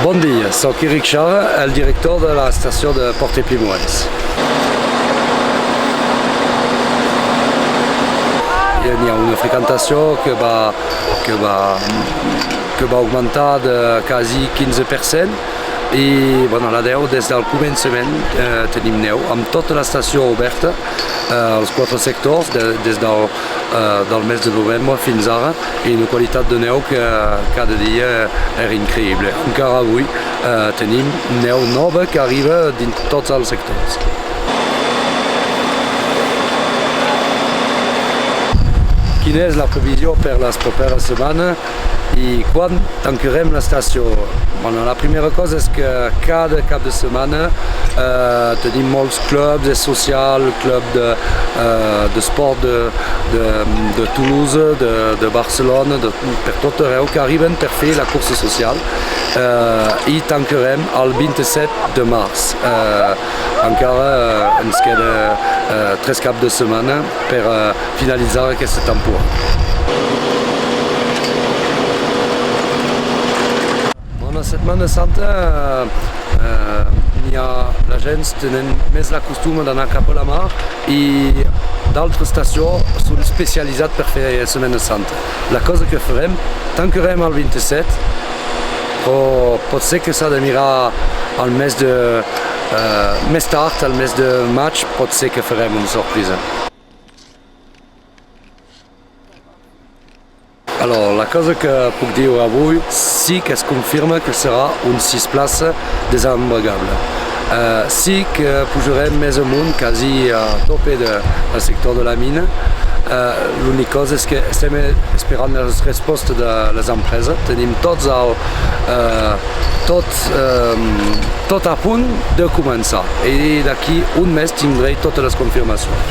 Bon dia, soc Eric Chara, el director de l'estació de Port-et-Pimoès. Hi ha una freqüentació que va augmentar de quasi 15%. I la neu des del començament tenim neu amb tota l'estació oberta, els 4 sectors des del mes de novembre fins ara, i una qualitat de neu que cada dia era increïble. Encara avui tenim neu nova que arriba dins tots els sectors. Quina és la previsió per les properes setmanes i quan tancarem l'estació? La primera cosa és que cada cap de setmana tenim molts clubs socials, club d'esport de Toulouse, de Barcelona, per tot arreu, que arriben per fer la cursa social, i tancarem el 27 de març. Encara ens queda 3 caps de setmana per finalitzar aquesta temporada. La Setmana Santa la gent tenen més la costum d'anar cap a la mar i d'altres estacions són especialitzats per fer Setmana Santa. La cosa que farem, tancarem el 27, però pot ser que s'ha de mirar al mes més tard, al mes de maig, pot ser que farem una sorpresa. La cosa que puc dir avui sí que es confirma que serà un 6 places desembargable. Sí que pujarem més amunt, quasi a tope del sector de la mina. L'única cosa és que estem esperant les respostes de les empreses. Tenim tot a punt de començar i d'aquí un mes tindré totes les confirmacions.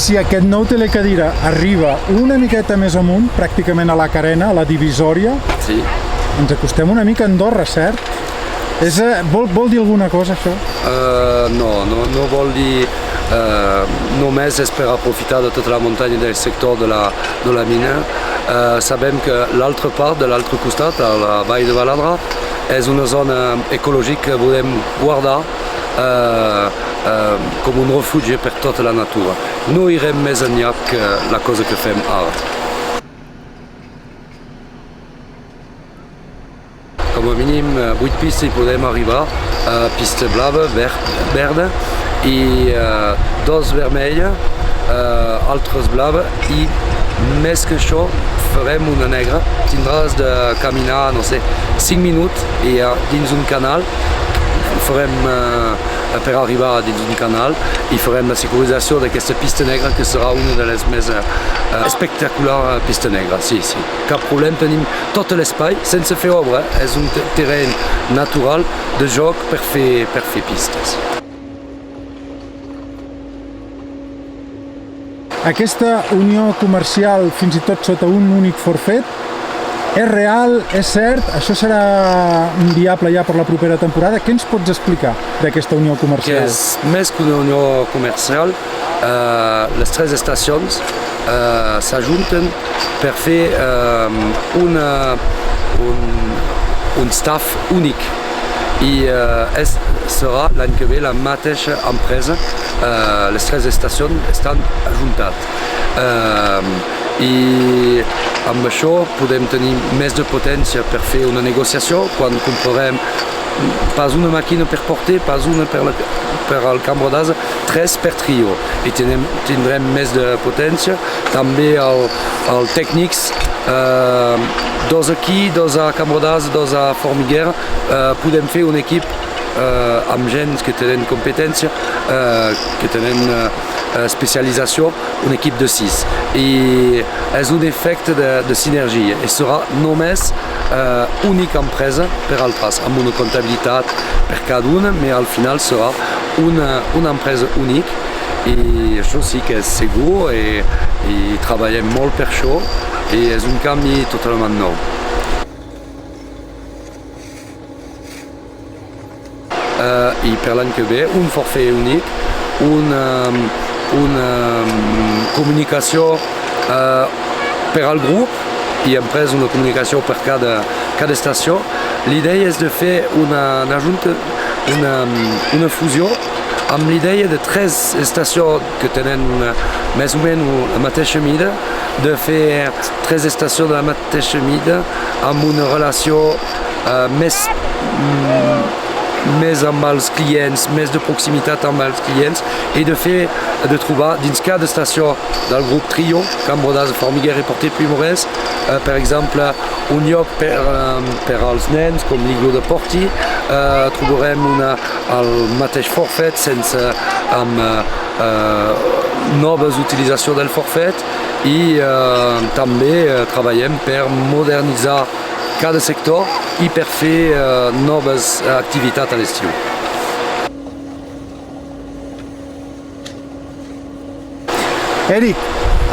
Si aquest nou telecadira arriba una miqueta més amunt, pràcticament a la carena, a la divisòria, sí. Ens acostem una mica a Andorra, cert? Vol dir alguna cosa, això? No vol dir només és per aprofitar de tota la muntanya del sector de la mina. Sabem que l'altra part, de l'altre costat, a la vall de Baladra, és una zona ecològica que volem guardar com un refugi per tota la natura. No irem més enllà que la cosa que fem ara. Com a mínim 8 pistes hi podem arribar, pista blava, verda i 2 vermelles, altres blaves, i més que això farem una negra. Tindràs de caminar, 5 minuts i dins un canal. Farem per arribar dins un canal i farem la securització d'aquesta pista negra, que serà una de les més espectaculars pistes negres. Sí. Cap problema, tenim tot l'espai sense fer obra, és un terreny natural de joc per fer pistes. Aquesta unió comercial, fins i tot sota un únic forfet, és real, és cert? Això serà viable ja per la propera temporada? Què ens pots explicar d'aquesta unió comercial? Que és més que una unió comercial. Les 3 estacions s'ajunten per fer un staff únic. I serà l'any que ve la mateixa empresa. Les 3 estacions estan ajuntades. I amb això podem tenir més de potència per fer una negociació quan comprarem pas una màquina per porter, pas una per al cambra d'asa, 3 per trio, i tindrem més de potència. També els tècnics, 2 aquí, 2 a cambra d'asa, 2 a formiguera, podem fer un equip amb gent que tenen competència, que tenen especialització, un equip de 6. I és un efecte de sinergia i serà només única empresa per altres, amb una comptabilitat per cada una, però al final serà una empresa única, i això sí que és segur, i treballem molt per això, i és un canvi totalment nou. I per l'any que ve, un forfait únic, una comunicació per al grup i hem pres una comunicació per cada estació. L'idea és de fer una fusió amb l'idea de 3 estacions que tenen més o menys la mateixa mida, de fer 3 estacions de la mateixa mida amb una relació més amb els clients, més de proximitat amb els clients i de trobar dins cada estació del grup Trio, Cambra d'Ase, Formiguera i Porter Pimorès, per exemple, un lloc per als nens com l'Iglo de Porti, trobarem el mateix forfet amb noves utilitzacions del forfet i també treballem per modernitzar cada sector i per fer noves activitats a l'estiu. Eric,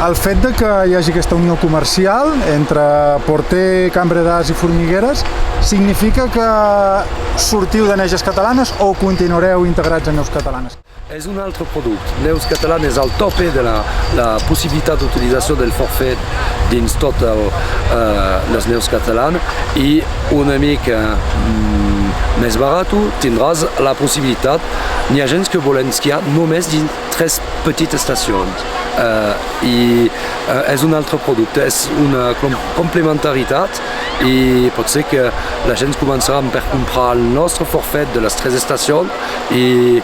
el fet de que hi hagi aquesta unió comercial entre Porter, Cambra d'Ase i Formigueres significa que sortiu de Neus Catalanes o continuareu integrats en Neus Catalanes? És un altre producte. Neus Catalanes és al tope de la possibilitat d'utilització del forfet dins totes les Neus Catalanes i una mica més barat tindràs la possibilitat. N'hi ha gent que volen esquiar només dins 3 petites estacions. I és un altre producte, és una complementaritat i pot ser que la gent començarà per comprar el nostre forfet de les 3 estacions i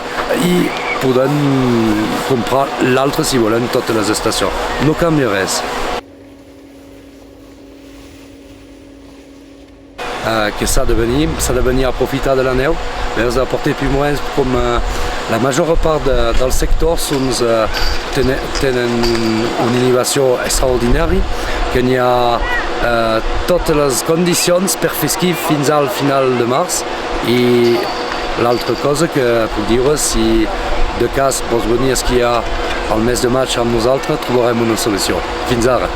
poden comprar l'altre si volen totes les estacions. No canvia res. Que s'ha de venir a aprofitar de la neu. Vers a Porter Pimorès, com la major part del sector tenen una innovació extraordinària, que n'hi ha totes les condicions per fer esquí fins al final de març i l'altra cosa que puc dir, si de cas vols venir a esquiar al mes de maig amb nosaltres, trobarem una solució. Fins ara.